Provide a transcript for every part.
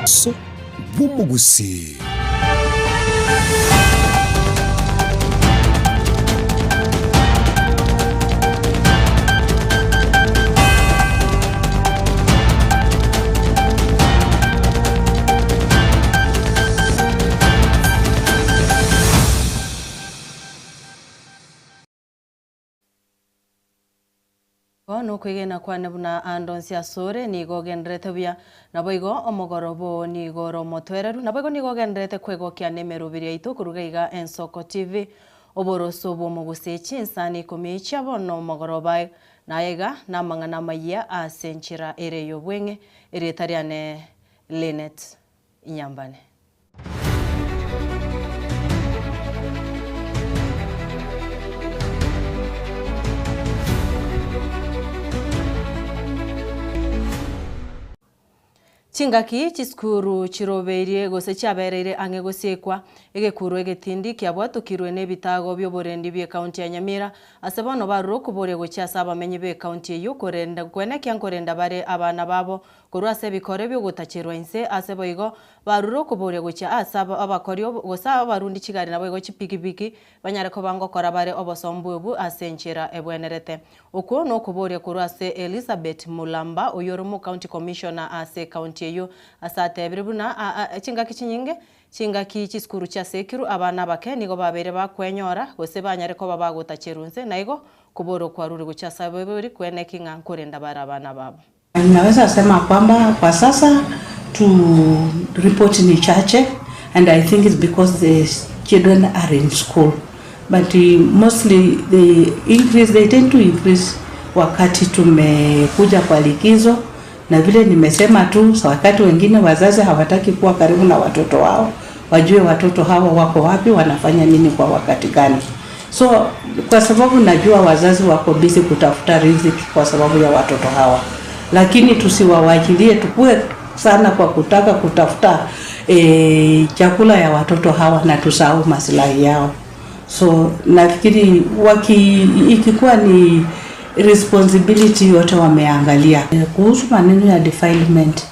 So bumugusi. No kwigena kwa nebuna andonsia sore ni gogendrete bya naboigo omogorobo ni goro motwereru naboigo ni gogendrete kwego kya nemero biria itu kurugaiga Ensoko TV oboroso bo moguse Chinsa ni Ikomi chabono mogoroba naiga namangana Amayia asenchira ere yobwenge ere tariane Lenet Inyambane. Chingaki chiskuru chiroberie gose chaberere ange gosekwa egekuru egetindi kyabwatukirwe nebitago byoborendi bye county ya Nyamira asebano baruro kubore gochasa abamenyi be county yo korenda kwene kyankorenda bare abana babo korwase bikore byo gutachirwa inse aseboigo baruro kubore gocha asaba abakorio gosa abarundi chigari nabo go chipikipiki banyare ko bango kora bare obosombubu asenchira ebwenerete uko no kubore korwase Elizabeth Mulamba oyoromo county commissioner ase county yo asate biribuna chingaki chinyinge chingaki chiskuru cha sekiru abana bake nigo babere bakwenyora gose banyare ko babagutachirunze naigo kuboro kwa ruri guchasa beberi kwene kinga nkorenda bara abana babo. Naweza sema kwamba kwa sasa to report ni chache, and I think it's because the children are in school, but mostly they tend to increase wakati tumekuja kwa likizo, na vile nimesema tu wakati wengine wazazi hawataki kuwa karibu na watoto wao, wajue watoto hawa wako wapi, wanafanya nini kwa wakati gani. So kwa sababu najua wazazi wako busy kutafuta riziki kwa sababu ya watoto hawa, lakini tusiwawachilie tukue sana kwa kutaka kutafuta chakula ya watoto hawa na tusahau maslahi yao. So nafikiri ikikuwa ni responsibility yote wameangalia. Kuhusu maneno ya defilement,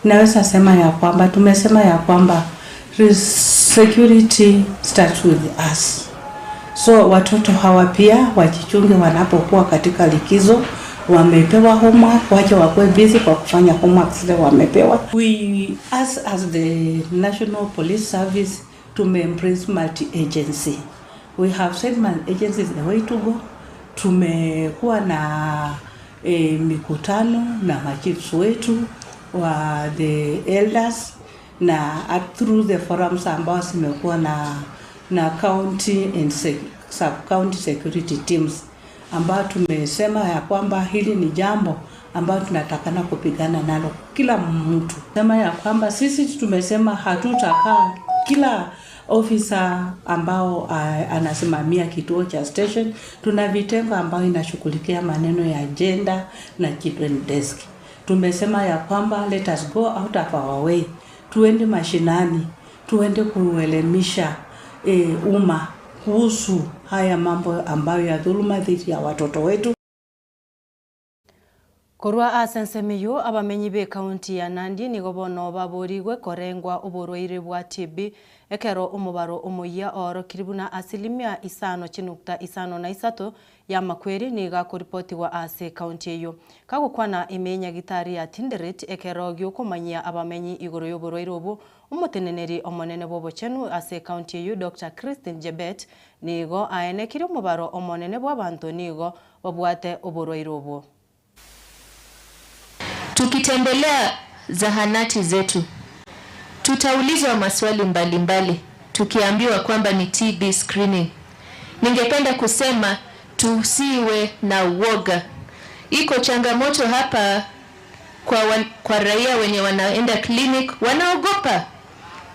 naweza sema ya kwamba tumesema ya kwamba security starts with us. So watoto hawa pia wajichunge wanapokuwa katika likizo, wamepewa homework, waje wakwe busy kwa kufanya homework zile wamepewa. We as the National Police Service to embrace multi-agency. We have said multi-agency is the way to go. Tumekuwa na mikutano na machiefs wetu wa the elders na through the forums ambao zimekuwa na county and sub-county security teams ambao tumesema ya kwamba hili ni jambo ambao tunatakana kupigana nalo kila mtu. Sema ya kwamba sisi tumesema hatutakaa kila officer ambao anasimamia kituo cha station, tuna vitengo ambao inashughulikia maneno ya gender na children desk. Tumesema ya kwamba let us go out of our way, tuende mashinani, tuende kuelimisha umma kuhusu haya mambo ambayo ya dhuluma dhidi ya watoto wetu. Korwa asensemiyo abamenyi be county ya Nandi nigo bono baborigwe korengwa oborwaire bwa TB ekero umubaro umuya oro kiribuna asilimia 5.53 ya makweri niga kuripoti wa ase county yo kagukwana imenya gitari ya Tinderet ekero gyokumanyia abamenyi igoro yoborwaire obo umuteneneri omonene bobo chenu ase county yo Dr. Christine Jebet nigo aenekire umubaro omonene bwa bantu nigo babwate oborwaire obo. Tukitembelea zahanati zetu, tutaulizwa maswali mbalimbali, tukiambiwa kwamba ni TB screening. Ningependa kusema tusiwe na uoga. Iko changamoto hapa kwa raia wenye wanaenda clinic, wanaogopa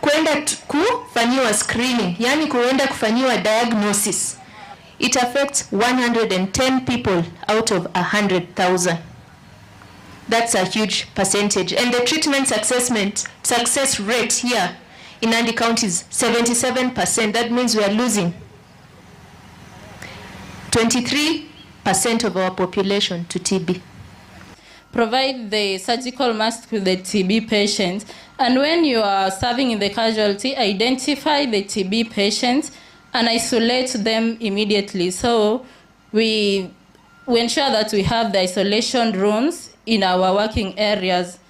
kwenda kufanyiwa screening, yani kuenda kufanyiwa diagnosis. It affects 110 people out of 100,000. That's a huge percentage. And the treatment success rate here in Nandi County is 77%. That means we are losing 23% of our population to TB. provide the surgical mask to the TB patients. And when you are serving in the casualty, identify the TB patients and isolate them immediately. So we ensure that we have the isolation rooms in our working areas.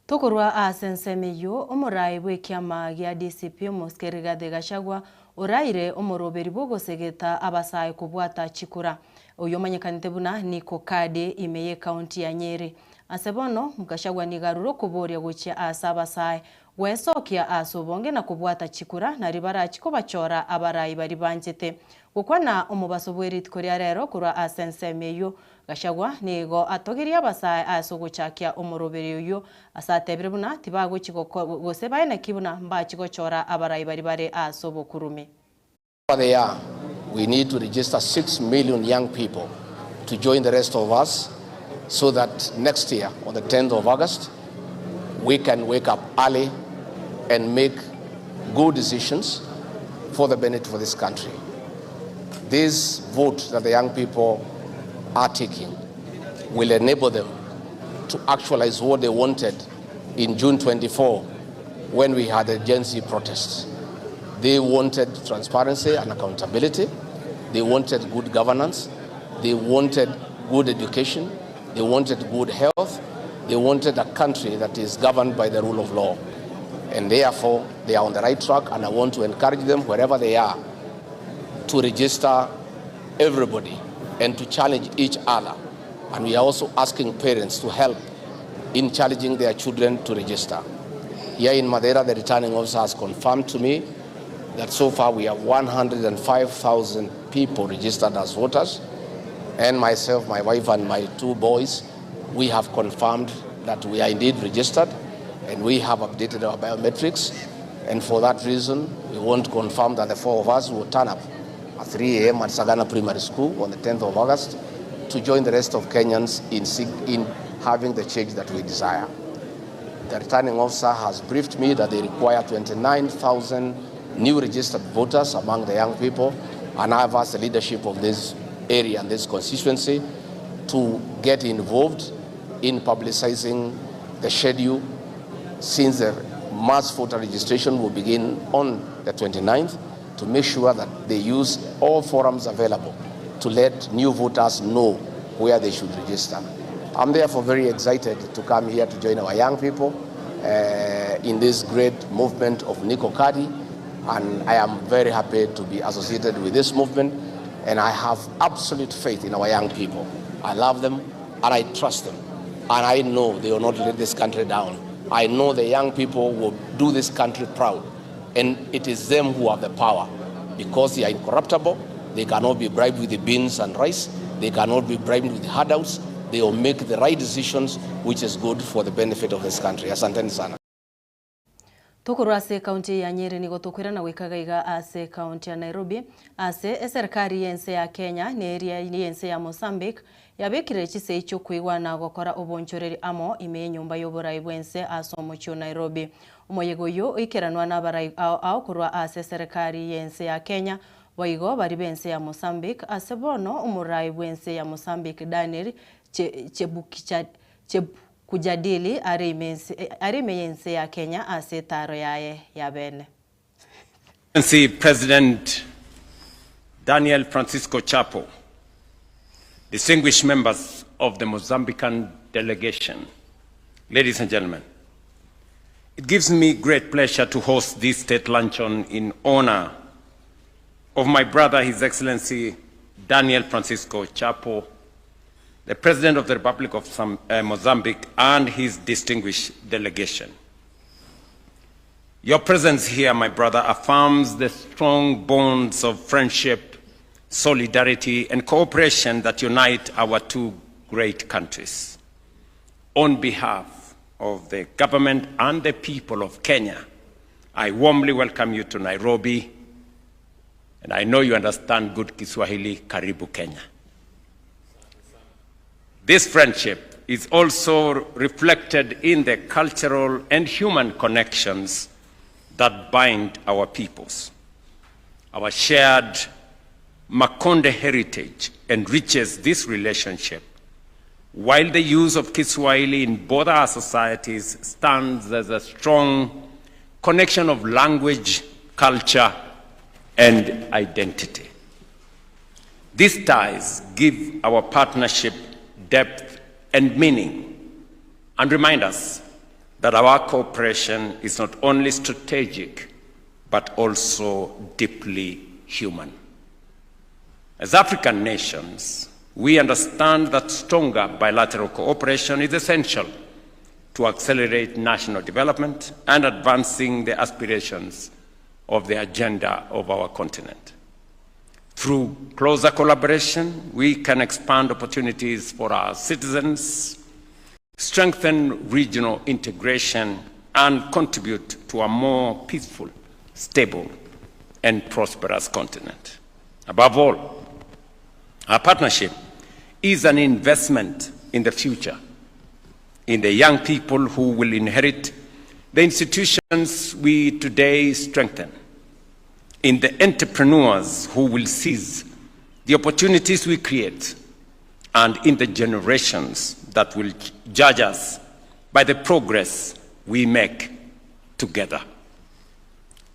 Tokorwa asensemeyo omurai bwe kiama gya DCP Muskeriga Gachagua oraire omuroberi bwogosegeta abasaye kubwata chikura uyo manyekanite buna niko kade imeye county ya Nyeri asebono Gachagua nigaruro kuboria guchya asabasaye wesokia asobonge na kubwata chikura na ribara chikobachora abarai bari banjete gukwana omubaso bwerit koria rero kurwa asensemeyo Gachagua nigo atogiria abasaye asogochakia omuroberi uyo asatebire buna tibago gose baina kibuna mbachigochora abarai bari bare asobokurumi. They are. We need to register 6 million young people to join the rest of us so that next year, on the 10th of August, we can wake up early and make good decisions for the benefit of this country. This vote that the young people are taking will enable them to actualize what they wanted in June 24 when we had the Gen Z protests. They wanted transparency and accountability. They wanted good governance. They wanted good education. They wanted good health. They wanted a country that is governed by the rule of law. And therefore, they are on the right track, and I want to encourage them wherever they are to register everybody and to challenge each other. And we are also asking parents to help in challenging their children to register. Here in Madeira, the returning officer has confirmed to me that so far we have 105,000 people registered as voters, and myself, my wife, and my 2 boys, we have confirmed that we are indeed registered, and we have updated our biometrics, and for that reason, we want to confirm that the 4 of us will turn up at 3 a.m. at Sagana Primary School on the 10th of August to join the rest of Kenyans in having the change that we desire. The returning officer has briefed me that they require 29,000 new registered voters among the young people, and I have asked the leadership of this area and this constituency to get involved in publicizing the schedule, since the mass voter registration will begin on the 29th, to make sure that they use all forums available to let new voters know where they should register. I'm therefore very excited to come here to join our young people in this great movement of Niko Kadi, and I am very happy to be associated with this movement, and I have absolute faith in our young people. I love them and I trust them, and I know they will not let this country down. I know the young people will do this country proud, and it is them who have the power, because they are incorruptible. They cannot be bribed with the beans and rice. They cannot be bribed with the handouts. They will make the right decisions, which is good for the benefit of this country. Asanteni sana. Tukuru ase county ya Nyeri nigo tukwira na wikagaiga ase county ya Nairobi ase serikali yense ya Kenya ne area yense ya Mozambique yabekire chise icho kwigwa na gukora obonchoreri amo ime nyumba y'oburai bwense asomo cyo Nairobi umoyego yo ikeranwa n'abarai ao kurwa ase serikali yense ya Kenya waigo bari bense ya Mozambique ase bono umurai bwense ya Mozambique Daniel kujadili arime yense ya Kenya ase taro yaye ya bene. President Daniel Francisco Chapo, distinguished members of the Mozambican delegation, ladies and gentlemen, it gives me great pleasure to host this state luncheon in honor of my brother, His Excellency Daniel Francisco Chapo, the President of the Republic of Mozambique, and his distinguished delegation. Your presence here, my brother, affirms the strong bonds of friendship, solidarity, and cooperation that unite our 2 great countries. On behalf of the government and the people of Kenya, I warmly welcome you to Nairobi, and I know you understand good Kiswahili. Karibu Kenya. This friendship is also reflected in the cultural and human connections that bind our peoples. Our shared Makonde heritage enriches this relationship, while the use of Kiswahili in both our societies stands as a strong connection of language, culture, and identity. These ties give our partnership depth and meaning and remind us that our cooperation is not only strategic, but also deeply human. As African nations, we understand that stronger bilateral cooperation is essential to accelerate national development and advancing the aspirations of the agenda of our continent. Through closer collaboration, we can expand opportunities for our citizens, strengthen regional integration, and contribute to a more peaceful, stable, and prosperous continent. Above all, our partnership is an investment in the future, in the young people who will inherit the institutions we today strengthen, in the entrepreneurs who will seize the opportunities we create, and in the generations that will judge us by the progress we make together.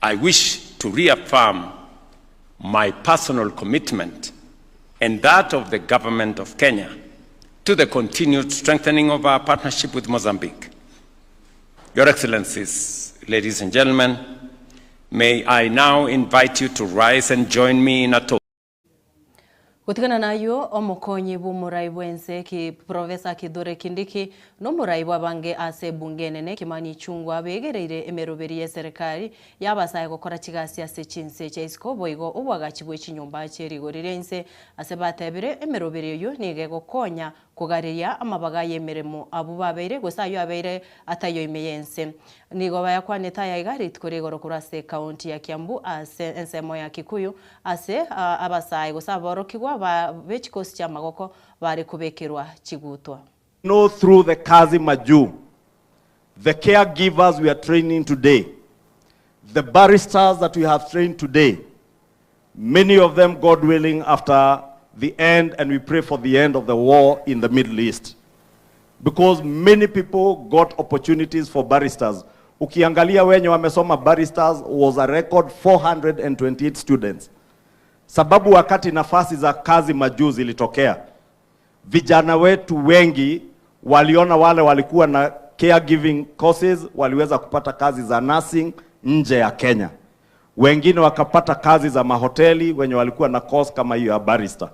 I wish to reaffirm my personal commitment and that of the government of Kenya to the continued strengthening of our partnership with Mozambique. Your Excellencies, ladies and gentlemen, may I now invite you to rise and join me in a toast. Gutigana nayo omukonyi b'umurai bwense ki Professor Kithure Kindiki n'umurai bw'abange ase bunge nene Kimani Ichung'wah begereire emeroberi ya serikali yabasaye gukora kigasi ase Chinsa ekyaisiko boigo obwagachi bw'ekinyumba ky'erigorirense ase batebire emeroberi yo nige gukonya kugareria amabaga y'emirimo abo babeire gusayo abeire atayo imeyense nigo bayakwaneta ya igari tkorigoro kurase county ya Kiambu ase ensemo ya Kikuyu ase abasaye gusaborokigwa bechikosi cha magoko bari kubekerwa kigutwa. Know through the Kazi Maju, the caregivers we are training today, the barristers that we have trained today, many of them, God willing, after the end, and we pray for the end of the war in the Middle East. Because many people got opportunities for barristers. Ukiangalia wenye wamesoma barristers was a record 428 students. Sababu wakati nafasi za Kazi Maju zilitokea, vijana wetu wengi waliona wale walikuwa na caregiving courses waliweza kupata kazi za nursing nje ya Kenya. Wengine wakapata kazi za mahoteli wenye walikuwa na course kama hiyo ya barrister.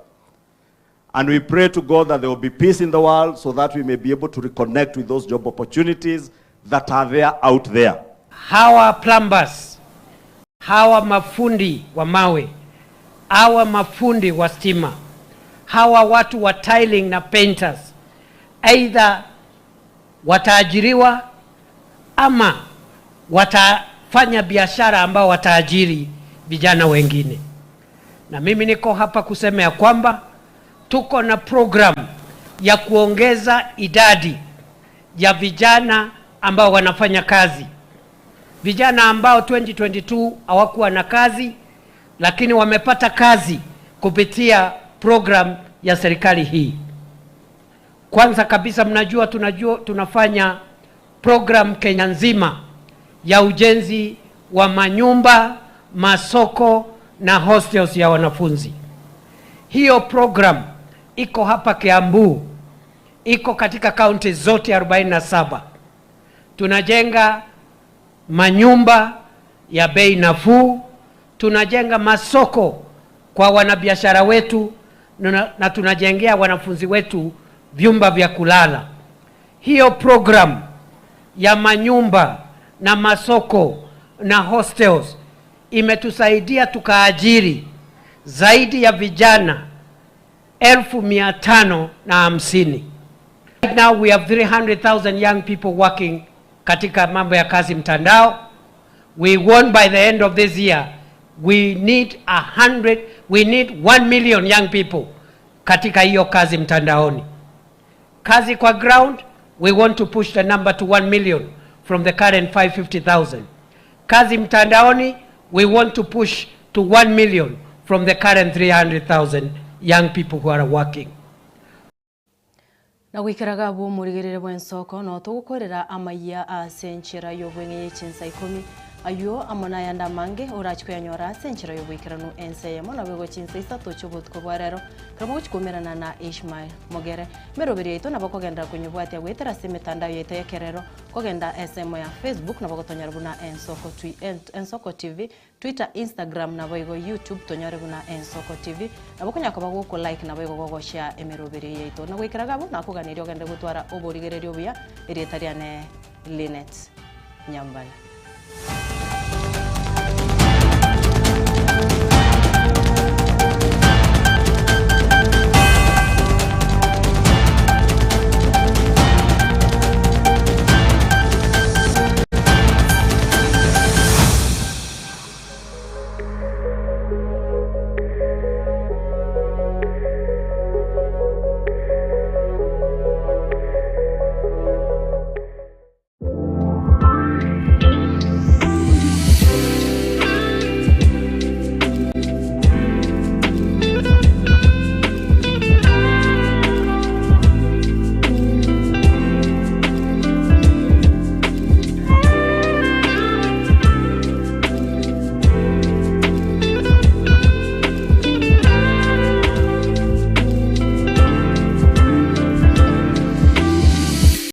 And we pray to God that there will be peace in the world so that we may be able to reconnect with those job opportunities that are there out there. Hawa plumbers, hawa mafundi wa mawe, hawa mafundi wa stima, hawa watu wa tiling na painters, either wataajiriwa ama watafanya biashara ambao wataajiri vijana wengine. Na mimi niko hapa kusema ya kwamba tuko na program ya kuongeza idadi ya vijana ambao wanafanya kazi. Vijana ambao 2022 hawakuwa na kazi lakini wamepata kazi kupitia program ya serikali hii. Kwanza kabisa mnajua tunafanya program Kenya nzima ya ujenzi wa manyumba, masoko na hostels ya wanafunzi. Hiyo program iko hapa Kiambu, iko katika kaunti zote 47. Tunajenga manyumba ya bei nafuu, tunajenga masoko kwa wanabiashara wetu na tunajengea wanafunzi wetu vyumba vya kulala. Hiyo program ya manyumba na masoko na hostels imetusaidia tukaajiri zaidi ya vijana 1550. Right now we have 300,000 young people working katika mambo ya kazi mtandao. We want by the end of this year we need 1 million young people katika hiyo kazi mtandaoni. Kazi kwa ground, we want to push the number to 1 million from the current 550,000. Kazi mtandaoni, we want to push to 1 million from the current 300,000 young people who are working. Na gwikiraga bwo murigirire bwensoko no tugukorera Amayia asenchira yobwenge Chinsa Ikomi ayo amona yanda mange urachiko yanyora asenchira yobwikirano ense mona bego Chinsa isato chobutko bwarero kama uchikomerana na Ishmael Mogere merobere ito nabakogenda kunyubwati ya gwetera semetanda yete yekerero kogenda SM ya Facebook nabakotonyara buna Ensoko TV Twitter Instagram nabego YouTube tonyare buna Ensoko TV nabakonya ko like nabego gogo share emerobere ito na gwikiraga bo nakuganira ogende gutwara oborigererio buya erietariane Linet Nyambala.